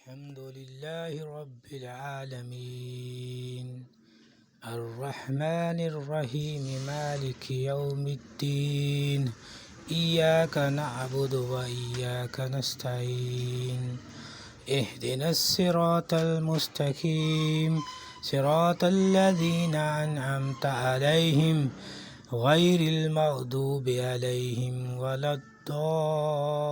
الحمد لله رب العالمين الرحمن الرحيم مالك يوم الدين إياك نعبد وإياك نستعين اهدنا الصراط المستقيم صراط الذين أنعمت عليهم غير المغضوب عليهم ولا الضالين